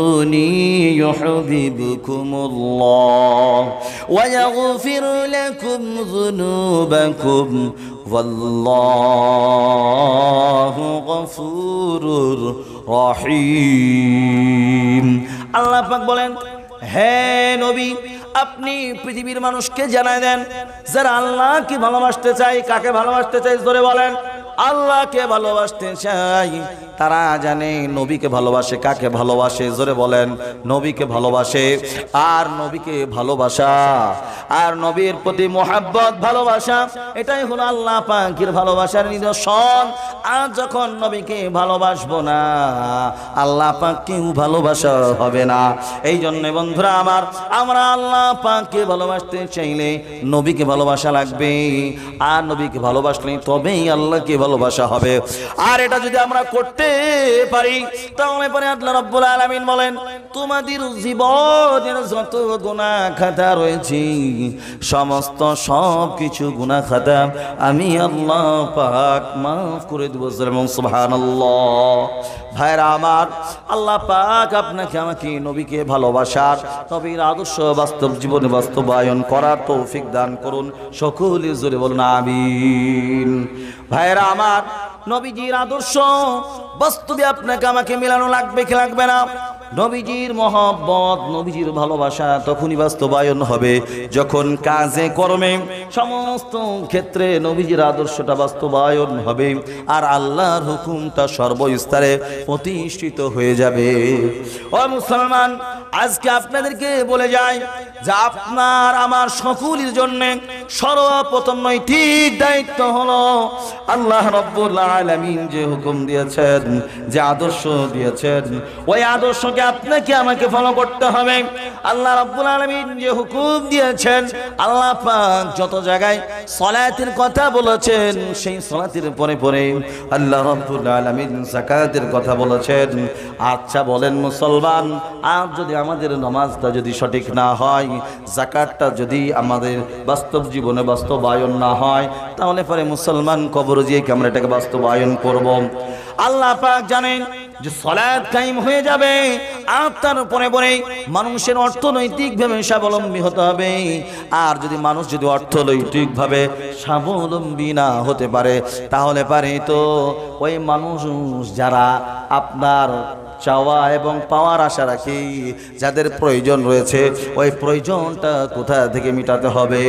يُحْبِبْكُمُ اللَّهُ وَيَغْفِرْ لَكُمْ ذُنُوبَكُمْ وَاللَّهُ غَفُورٌ رَحِيمٌ। আল্লাহ পাক বলেন, হে নবী, আপনি পৃথিবীর মানুষকে জানায় দেন, যারা আল্লাহকে ভালোবাসতে চায়। কাকে ভালোবাসতে চাই? জোরে বলেন। আল্লাহকে ভালোবাসতে চাই, তারা জানে নবীকে ভালোবাসে। কাকে ভালোবাসে? জোরে বলেন। নবীকে ভালোবাসে। আর নবীকে ভালোবাসা আর নবীর প্রতি মোহাব্বত ভালোবাসা, এটাই হলো আল্লাহ পাকের ভালোবাসার নিদর্শন। আর যখন নবীকে ভালোবাসবো না, আল্লাহ পাককেও ভালোবাসা হবে না। এই জন্য বন্ধুরা আমার, আমরা আল্লাহ পাককে ভালোবাসতে চাইলে নবীকে ভালোবাসা লাগবে, আর নবীকে ভালোবাসলে তবেই আল্লাহকে ভালোবাসা হবে। আর এটা যদি আমরা করতে পারি, তাহলে পরে আল্লাহ রাব্বুল আলামিন বলেন, তোমাদের জীবনের যত গুনাহ খাতা রয়েছে, সমস্ত সব কিছু গুনাহ খাতা আমি আল্লাহ পাক মাফ করে দেব। সুবহানাল্লাহ। ভাইরা আমার, আল্লাহ পাক আপনাকে আমাকে নবীকে ভালোবাসার, নবীর আদর্শ বাস্তব জীবনে বাস্তবায়ন করার তৌফিক দান করুন। সকলে জোরে বলুন আমিন। ভাইরা আমার, নবীজির আদর্শ বাস্তবে আপনাকে আমাকে মেলানো লাগবে কি লাগবে না? নবীজির মহব্বত, নবীজির ভালোবাসা তখনই বাস্তবায়ন হবে যখন কাজে কর্মে সমস্ত ক্ষেত্রে নবীজির আদর্শটা বাস্তবায়ন হবে, আর আল্লাহর হুকুমটা সর্বস্তরে প্রতিষ্ঠিত হয়ে যাবে। ও মুসলমান, আজকে আপনাদেরকে বলে যাই যে আপনার আমার সকলের জন্য সর্বপ্রথম নৈতিক দায়িত্ব হলো আল্লাহ রাব্বুল আলামিন যে হুকুম দিয়েছেন, যে আদর্শ দিয়েছেন, ওই আদর্শকে আপনাকে আমাকে ফলো করতে হবে। আল্লাহ রাব্বুল আলামিন যে হুকুম দিয়েছেন, আল্লাহ পাক যত জায়গায় সালাতের কথা বলেছেন, সেই সালাতের পরে পরে আল্লাহ রাব্বুল আলামিন যাকাতের কথা বলেছেন। আচ্ছা বলেন মুসলমান, আর যদি আমাদের নামাজটা যদি সঠিক না হয়, যাকাতটা যদি আমাদের বাস্তব জীবনে বাস্তবায়ন না হয়, তাহলে পরে মুসলমান কবর দিয়ে আমরা এটাকে বাস্তবায়ন করব। আল্লাহ পাক জানেন যে সালাত কায়েম হয়ে যাবে, আর তার পরে পরে মানুষের অর্থনৈতিকভাবে স্বাবলম্বী হতে হবে। আর যদি মানুষ যদি অর্থনৈতিকভাবে স্বাবলম্বী না হতে পারে, তাহলে পারে তো ওই মানুষ যারা আপনার চাওয়া এবং পাওয়ার আশা রাখি, যাদের প্রয়োজন রয়েছে, ওই প্রয়োজনটা কোথা থেকে মেটাতে হবে?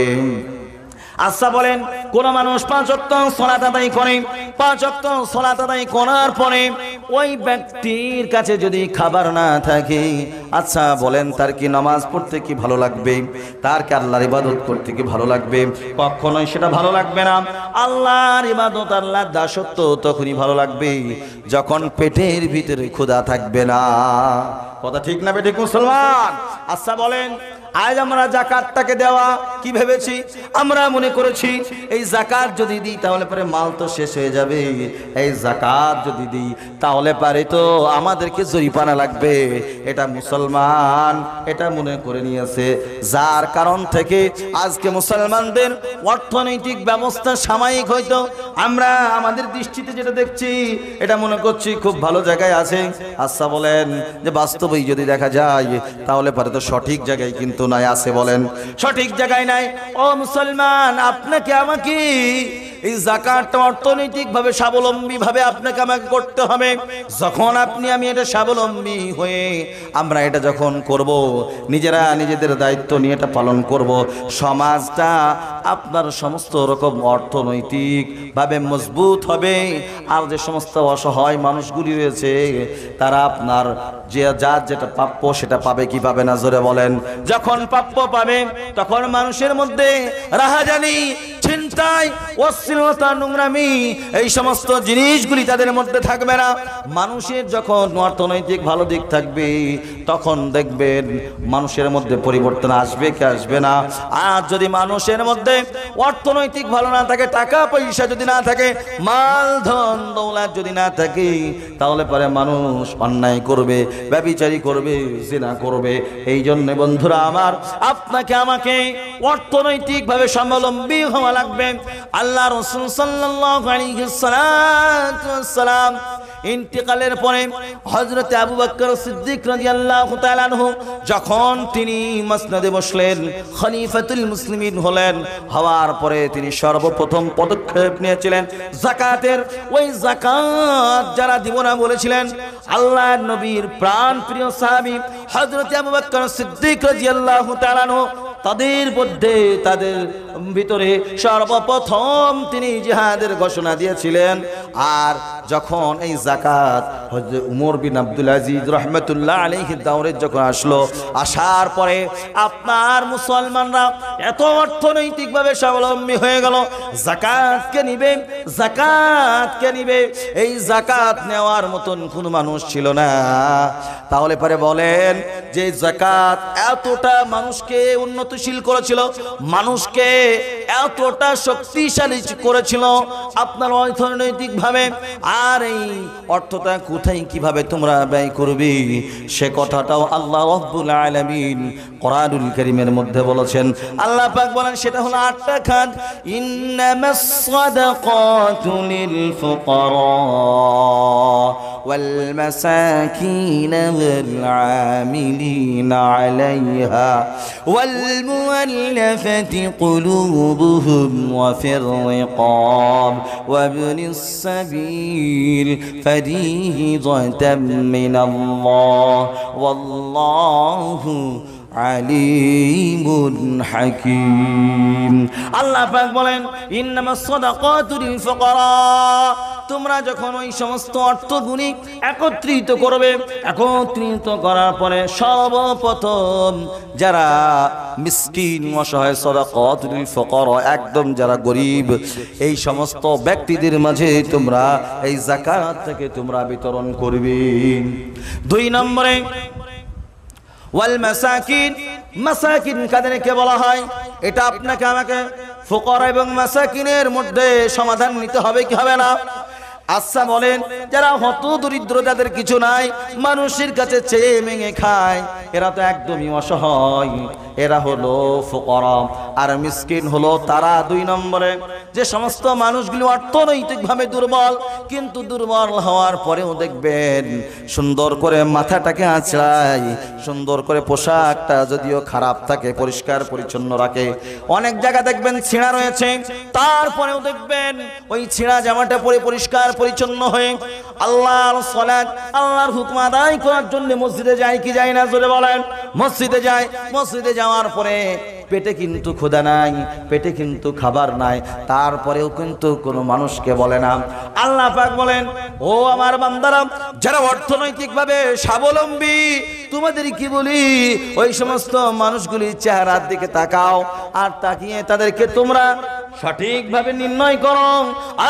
আচ্ছা বলেন, কোন মানুষ 5 ওয়াক্ত সালাত আদায় করে, 5 ওয়াক্ত সালাত আদায় করার পরে ওই ব্যক্তির কাছে যদি খাবার না থাকে, আচ্ছা বলেন তার কি নামাজ পড়তে কি ভালো লাগবে? তার কি আল্লাহর ইবাদত করতে কি ভালো লাগবে? কখনোই সেটা ভালো লাগবে না। আল্লাহর ইবাদত, আল্লাহর দাসত্ব তখনই ভালো লাগবে যখন পেটের ভিতরে ক্ষুধা থাকবে না। কথা ঠিক না বেঠিক মুসলমান? আচ্ছা বলেন, আজ আমরা যাকাতটাকে দেওয়া কি ভেবেছি? আমরা মনে করেছি এই যাকাত যদি দিই তাহলে পরে মাল তো শেষ হয়ে যাবে, এই যাকাত যদি দিই তাহলে পারে তো আমাদেরকে জরিমানা লাগবে। এটা মুসলমান এটা মনে করে নিয়েছে, যার কারণ থেকে আজকে মুসলমানদের অর্থনৈতিক ব্যবস্থা সাময়িক হয়তো আমরা আমাদের দৃষ্টিতে যেটা দেখছি এটা মনে করছি খুব ভালো জায়গায় আছে। আচ্ছা বলেন যে বাস্তবেই যদি দেখা যায় তাহলে পরে তো সঠিক জায়গায় কিন্তু নাই আছে। বলেন সঠিক জায়গায় নাই। ও মুসলমান, আপনাকে আমাকে এই যাকাতটা অর্থনৈতিক ভাবে স্বাবলম্বী ভাবে আপনাকে আমাকে করতে হবে। যখন আপনি আমি এটা স্বাবলম্বী হয়ে আমরা এটা যখন করব, নিজেরা নিজেদের দায়িত্ব নিয়ে এটা পালন করব, সমাজটা আপনার সমস্ত রকম অর্থনৈতিক ভাবে মজবুত হবে। আর যে সমস্ত অসহায় মানুষগুলি রয়েছে তারা আপনার যে যার যেটা প্রাপ্য সেটা পাবে কি পাবে না? জোরে বলেন। যখন প্রাপ্য পাবে তখন মানুষের মধ্যে রাহাজানি, ছিনতাই, অশ্লীলতা, নোংরামি এই সমস্ত জিনিসগুলি তাদের মধ্যে থাকবে না। মানুষের যখন অর্থনৈতিক ভালো দিক থাকবে তখন দেখবেন মানুষের মধ্যে পরিবর্তন আসবে কি আসবে না? আর যদি মানুষের মধ্যে অর্থনৈতিক ভালো না থাকে, টাকা পয়সা যদি না থাকে, মাল ধন দৌলত যদি না থাকে, তাহলে পরে মানুষ অন্যায় করবে, ব্যভিচারী করবে, জিনা করবে। এই জন্য বন্ধুরা আমার, আপনাকে আমাকে অর্থনৈতিক ভাবে স্বাবলম্বী হওয়া লাগবে। আল্লাহ রাসূল সাল্লাল্লাহু আলাইহি সাল্লাম ইন্তিকালের পরে হযরত আবু বকর সিদ্দিক রাদিয়াল্লাহু তাআলা আনহু যখন তিনি মসনদে বসলেন, খলিফাতুল মুসলিমিন হলেন, হওয়ার পরে তিনি সর্বপ্রথম পদক্ষেপ নিয়েছিলেন যাকাতের। ওই যাকাত যারা দিব না বলেছিলেন আল্লাহর নবীর প্রাণ প্রিয় সাহাবী হযরত আবু বকর সিদ্দিক রাদিয়াল্লাহু তাআলা আনহু, তাদের মধ্যে তাদের ভিতরে সর্বপ্রথম তিনি জিহাদের ঘোষণা দিয়েছিলেন। আর যখন এই যাকাত হযরত উমর বিন আব্দুল আজিজ রাহমাতুল্লাহ আলাইহির দাওরে যখন আসলো, আসার পরে আপনার মুসলমানরা এত অর্থনৈতিকভাবে স্বাবলম্বী হয়ে গেল, যাকাতকে নিবে, যাকাতকে নিবে। এই যাকাত নেওয়ার মতন কোনো মানুষ ছিল না। তাহলে পরে বলেন যে যাকাত এতটা মানুষকে উন্নতশীল করেছিল, মানুষকে এতটা শক্তিশালী করেছিল আপনার অর্থনৈতিক ভাবে। আর এই অর্থটা কোথায় কিভাবে তোমরা ব্যয় করবে সে কথাটাও আল্লাহ রাব্বুল আলামিন কোরআনুল কারীমের মধ্যে বলেছেন। আল্লাহ পাক বলেন সেটা হলো 8টা খাত। ইন্নামাস সাদাকাতু লিল ফুকারা ওয়াল মাসাকিন ওয়াল আমিলিনা আলাইহা ওয়াল মুআল্লাফাতি কুলুবুহুম ওয়া ফির রিকাব ওয়া ইবনিস সাবিল ফরিদাতাম মিনাল্লাহ ওয়াল্লাহু আলিমুন হাকীম। আল্লাহ পাক বলেন ইন্নামাস সাদাকাতু লিল ফুকারা, তোমরা যখন ওই সমস্ত অর্থগুলি একত্রিত করবে, একত্রিত করার পরে সর্বপ্রথম যারা মিসকিন অসহায়, সাদাকাতুল ফুকারা একদম যারা গরিব, এই সমস্ত ব্যক্তিদের মাঝে তোমরা এই যাকাত থেকে তোমরা বিতরণ করবে। 2 নম্বরে ওয়াল মাসাকিন, মাসাকিন কাদেরকে বলা হয় এটা আপনাকে আমাকে ফুকারা এবং মাসাকিনের মধ্যে সমাধান নিতে হবে কি হবে না? আচ্ছা বলেন, যারা হত দরিদ্র, যাদের কিছু নাই, মানুষের কাছে চেয়ে মেঙে খায়, এরা তো একদমই অসহায়, এরা হলো ফুকারা। আর মিসকিন হলো তারা 2 নম্বরে যে সমস্ত মানুষগুলো অর্থনৈতিকভাবে দুর্বল, কিন্তু দুর্বল হওয়ার পরেও দেখবেন সুন্দর করে মাথাটাকে আঁচড়ায়, সুন্দর করে পোশাকটা যদিও খারাপ থাকে পরিষ্কার পরিচ্ছন্ন রাখে। অনেক জায়গা দেখবেন ছিঁড়া রয়েছে, তারপরেও দেখবেন ওই ছিঁড়া জামাটা পরে পরিষ্কার পরিচ্ছন্ন হয়ে আল্লাহর সালাত, আল্লাহর হুকুম আদায় করার জন্য মসজিদে যায় কি যায় না? জোরে বলেন। মসজিদে যায়। মসজিদে যাওয়ার পরে পেটে কিন্তু ক্ষুধা নাই, পেটে কিন্তু খাবার নাই, তারপরেও কিন্তু কোনো মানুষকে বলে না। আল্লাহ পাক বলেন, ও আমার বান্দারা, যারা অর্থনৈতিকভাবে স্বাবলম্বী, তোমাদের কি বলি, ওই সমস্ত মানুষগুলির চেহারার দিকে তাকাও, আর তাকিয়ে তাদেরকে তোমরা সঠিকভাবে নির্ণয় করো।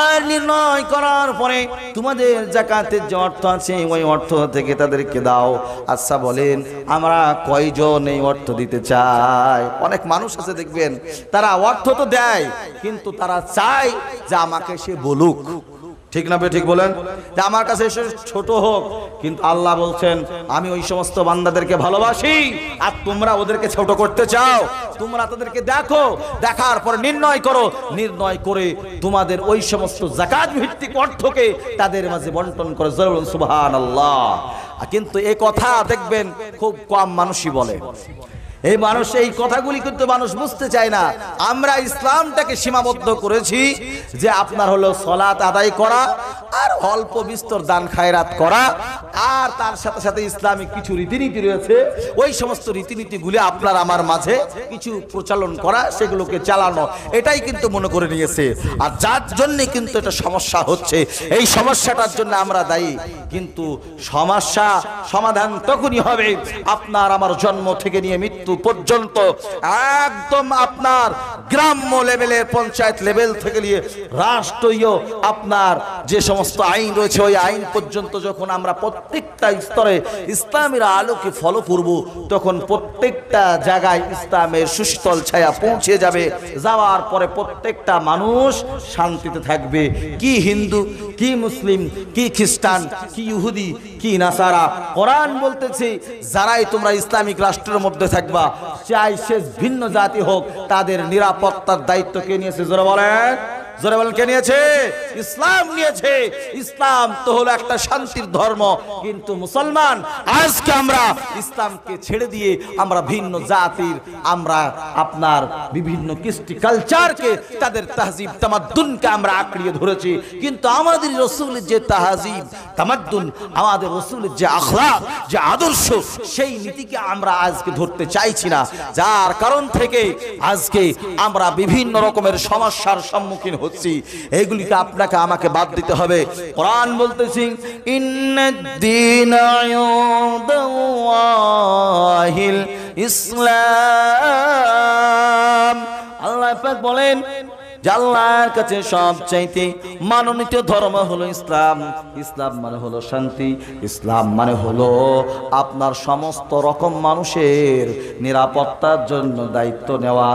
আর নির্ণয় করার পরে তোমাদের যাকাতের যে অর্থ আছে ওই অর্থ থেকে তাদেরকে দাও। আচ্ছা বলেন, আমরা কয়জন এই অর্থ দিতে চাই? অনেক মানুষ আছে দেখবেন, তারা অর্থ তো দেয়, কিন্তু তারা চায় যে আমাকে সে বলুক। ঠিক না ঠিক বলেন, যে আমার কাছে এসে ছোট হোক। কিন্তু আল্লাহ বলছেন, আমি ওই সমস্ত বান্দাদেরকে ভালোবাসি, আর তোমরা ওদেরকে ছোট করতে চাও। তোমরা তাদেরকে দেখো, দেখার পর নির্ণয় করো, নির্ণয় করে তোমাদের ওই সমস্ত যাকাত ভিত্তিক অর্থকে তাদের মাঝে বন্টন করে। সুবহানাল্লাহ। কিন্তু এই কথা দেখবেন খুব কম মানুষই বলে। এই মানুষ, এই কথাগুলি কিন্তু মানুষ বুঝতে চায় না। আমরা ইসলামটাকে সীমাবদ্ধ করেছি যে আপনার হলো সালাত আদায় করা, আর অল্প বিস্তর দান খায়রাত করা, আর তার সাথে সাথে ইসলামিক কিছু রীতিনীতি রয়েছে, ওই সমস্ত রীতিনীতিগুলি আপনার আমার মাঝে কিছু প্রচলন করা, সেগুলোকে চালানো, এটাই কিন্তু মনে করে নিয়েছে। আর যার জন্য কিন্তু এটা সমস্যা হচ্ছে, এই সমস্যাটার জন্য আমরা দায়ী। কিন্তু সমস্যা সমাধান তখনই হবে আপনার আমার জন্ম থেকে নিয়ে মৃত্যু পর্যন্ত, একদম আপনার গ্রাম্য লেভেলের, পঞ্চায়েত লেভেল থেকে নিয়ে রাষ্ট্রীয় আপনার যে সমস্ত আইন রয়েছে, ওই আইন পর্যন্ত যখন আমরা প্রত্যেকটা স্তরে ইসলামের আলোকে ফলো করব, তখন প্রত্যেকটা জায়গায় ইসলামের সুশীতল ছায়া পৌঁছে যাবে। যাওয়ার পরে প্রত্যেকটা মানুষ শান্তিতে থাকবে। কি হিন্দু, কি মুসলিম, কি খ্রিস্টান, কি ইহুদি, কি নাসারা, কোরআন বলতেছে যারাই তোমরা ইসলামিক রাষ্ট্রের মধ্যে থাকবা, চাই সে ভিন্ন জাতি হোক, তাদের নিরাপত্তার দায়িত্ব কে নিয়েছে? জোরে বলেন, জোরে বলেন, কে নিয়েছে? ইসলাম নিয়েছে। ইসলাম তো হলো একটা শান্তির ধর্ম। কিন্তু মুসলমান আজকে আমরা ইসলামকে ছেড়ে দিয়ে আমরা ভিন্ন জাতির, আমরা আপনার বিভিন্ন কৃষ্টি কালচারকে, তাদের তাহজিব তামাদ্দুনকে আমরা আঁকড়িয়ে ধরেছি। কিন্তু আমাদের রাসূলের যে তাহজিব তামাদ্দুন, আমাদের রাসূলের যে আখলাক, যে আদর্শ, সেই নীতিকে আমরা আজকে ধরতে চাইছি না। যার কারণ থেকে আজকে আমরা বিভিন্ন রকমের সমস্যার সম্মুখীন হচ্ছি। এইগুলিকে আপনাকে আমাকে বাদ দিতে হবে। কোরআন বলতেছি, ইন্নাদ-দীনা ইনদাল্লাহিল ইসলাম। আল্লাহ পাক বলেন, আল্লাহর কাছে সবচাইতে মানোনীত ধর্ম হলো ইসলাম। ইসলাম মানে হলো শান্তি, ইসলাম মানে হলো আপনার সমস্ত রকম মানুষের নিরাপত্তার জন্য দায়িত্ব নেওয়া।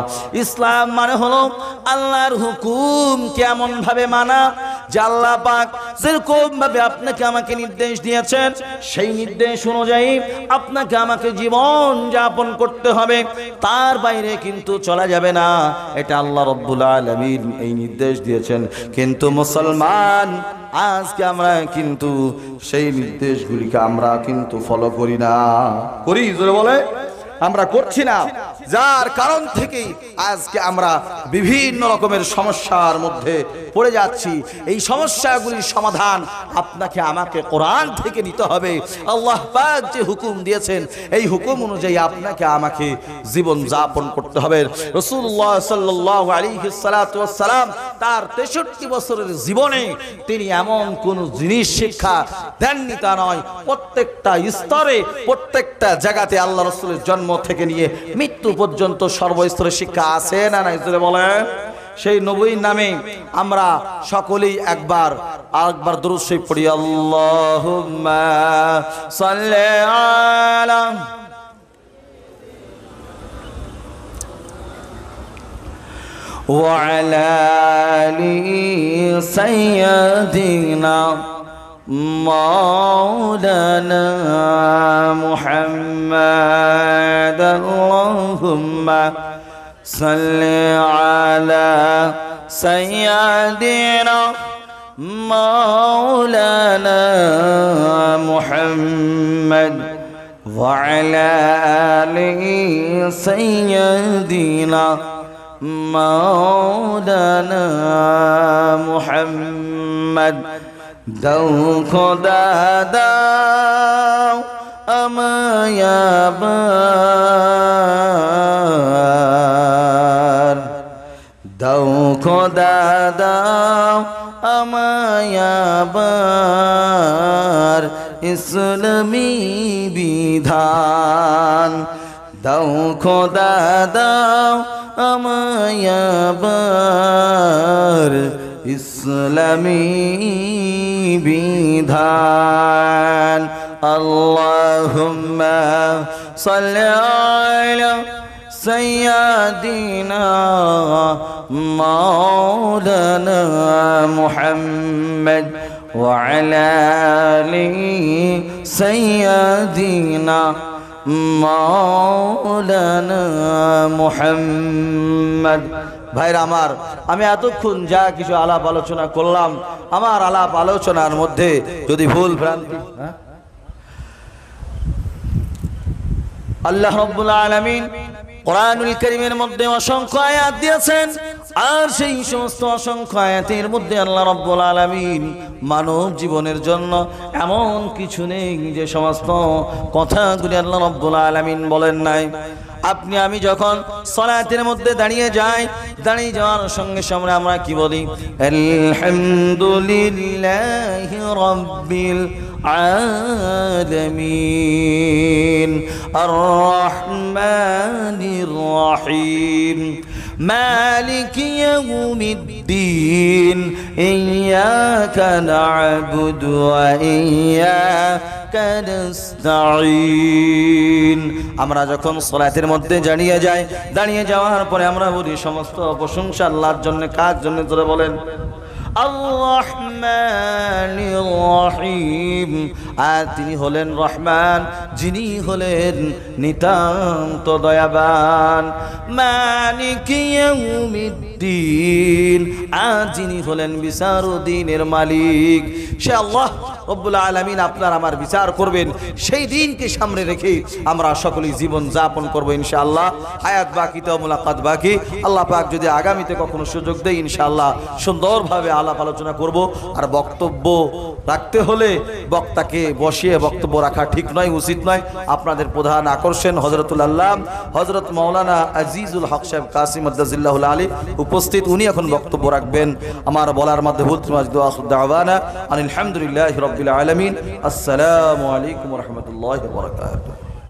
ইসলাম মানে হলো আল্লাহর হুকুম কেমন ভাবে মানা, যে আল্লাহ পাক যেরকম ভাবে আপনাকে আমাকে নির্দেশ দিয়েছেন, সেই নির্দেশ অনুযায়ী আপনাকে আমাকে জীবন যাপন করতে হবে, তার বাইরে কিন্তু চলা যাবে না। এটা আল্লাহ রাব্বুল আলামিন এই নির্দেশ দিয়েছেন। কিন্তু মুসলমান আজকে আমরা কিন্তু সেই নির্দেশগুলিকে আমরা কিন্তু ফলো করি না। করি? জোরে বলে, আমরা করছি না। যার কারণ থেকেই আজকে আমরা বিভিন্ন রকমের সমস্যার মধ্যে পড়ে যাচ্ছি। এই সমস্যাগুলির সমাধান আপনাকে আমাকে কোরআন থেকে নিতে হবে। আল্লাহ পাক যে হুকুম দিয়েছেন, এই হুকুম অনুযায়ী আপনাকে আমাকে জীবন যাপন করতে হবে। রাসূলুল্লাহ সাল্লাল্লাহু আলাইহি সাল্লাম তার 63 বছরের জীবনে তিনি এমন কোন জিনিস শিক্ষা দেননি তা নয়। প্রত্যেকটা স্তরে, প্রত্যেকটা জায়গাতে আল্লাহ রাসূলের জন্ম থেকে নিয়ে মৃত্যু পর্যন্ত সর্বস্তরে শিক্ষা আছে না নাই? জোরে বলেন। সেই নবীর নামে আমরা সকলেই একবার আরেকবার দরুদ শরীফ পড়ি। আল্লাহুম্মা সাল্লি আলা ওয়া আলা আলি সাইয়্যিদিনা مولانا محمد اللهم صل على سيدنا مولانا محمد وعلى آله سيدنا مولانا محمد দাও খোদা দাও আমায় খোদা দাও আমায় আবার ইসলামী বিধান, দাও খোদা দাও আমায় আবার ইসলামী বিধান। আল্লাহুম্মা সাল্লি আলা সাইয়্যিদিনা মাওলানা মুহাম্মদ ওয়া আলা আলি সাইয়্যিদিনা মাওলানা মুহাম্মদ। ভাইরা আমার, আমি এতক্ষণ যা কিছু আলাপ আলোচনা করলাম, আমার আলাপ আলোচনার মধ্যে যদি ভুল ভ্রান্তি, আল্লাহ রাব্বুল আলামিন কোরআনুল কারীমের মধ্যে অসংখ্য আয়াত দিয়েছেন, আর সেই সমস্ত অসংখ্য আয়াতের মধ্যে আল্লাহ রাব্বুল আলামিন মানব জীবনের জন্য এমন কিছু নেই যে সমস্ত কথাগুলি আল্লাহ রাব্বুল আলামিন বলেন নাই। আপনি আমি যখন সালাতের মধ্যে দাঁড়িয়ে যাই, দাঁড়িয়ে যাওয়ার সঙ্গে সঙ্গে আমরা কি বলি? আলহামদুলিল্লাহি রাব্বিল আলামিন আর রহমানির রহিম মালিকি ইয়াউমিদ্দিন ইয়্যাকা না'বুদু ওয়া ইয়্যাকা নাস্তাঈন। আমরা যখন সালাতের মধ্যে দাঁড়িয়ে যাই, দাঁড়িয়ে যাওয়ার পরে আমরা বলি সমস্ত প্রশংসা আল্লাহর জন্য। কার জন্য জোরে বলেন? আর-রহমানির রহিম। আর তিনি হলেন রহমান, যিনি হলেন নিতান্ত দয়াবান। মালিকি ইয়াউমিদ্দিন, আর যিনি হলেন বিচারুদ্দিনের মালিক। সে আল্লাহ রব্বুল আলামিন আপনার আমার বিচার করবেন, সেই দিনকে সামনে রেখে আমরা সকলেই জীবন যাপন করবো ইনশাআল্লাহ। হায়াত বাকি তো মুলাকাত বাকি। আল্লাহ পাক যদি আগামীতে কখনো সুযোগ দেয় ইনশাআল্লাহ সুন্দরভাবে আলাপ আলোচনা করব। আর বক্তব্য রাখতে হলে বক্তাকে বসিয়ে বক্তব্য রাখা ঠিক নয়, উচিত নয়। আপনাদের প্রধান আকর্ষণ হযরতুল আল্লাহ হযরত মাওলানা আজিজুল হক সাহেব কাসিম আদাজিল্লাহুল আলী উপস্থিত, উনি এখন বক্তব্য রাখবেন। আমার বলার মধ্যে ভুল ত্রুটি আখির দাওয়ানা আলহামদুলিল্লাহি রাব্বিল আলামিন। আসসালামু আলাইকুম ওয়া রাহমাতুল্লাহি ওয়া বারাকাতুহু।